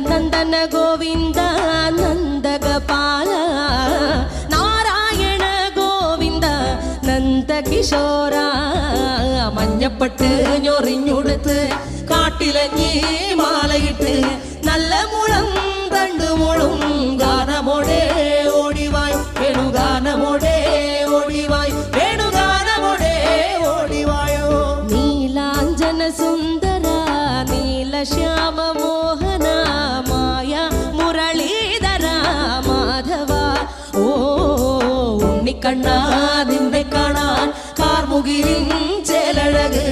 നന്ദന ഗോവിന്ദ നന്ദഗപാല നാരായണ ഗോവിന്ദ നന്ദകിശോര മഞ്ഞപ്പെട്ട് ഞൊറിഞ്ഞുടുത്ത് കാട്ടിലഞ്ഞി മാലയിട്ട് നല്ല മുളം തണ്ടുമുളും ഗാനമോടെ ഓടിവായ് വേണുഗാനമോടെ ഓടിവായ് വേണുഗാനമോടെ ഓടിവായോ നീലാഞ്ജന സുന്ദര നീലശ്യാമ മോഹന മായ മുരളീധര മാധവ ഓ ഉണ്ണിക്കണ്ണ നിന്നെ കാണാൻ കാർമുകിലിൻ ചേലഴക്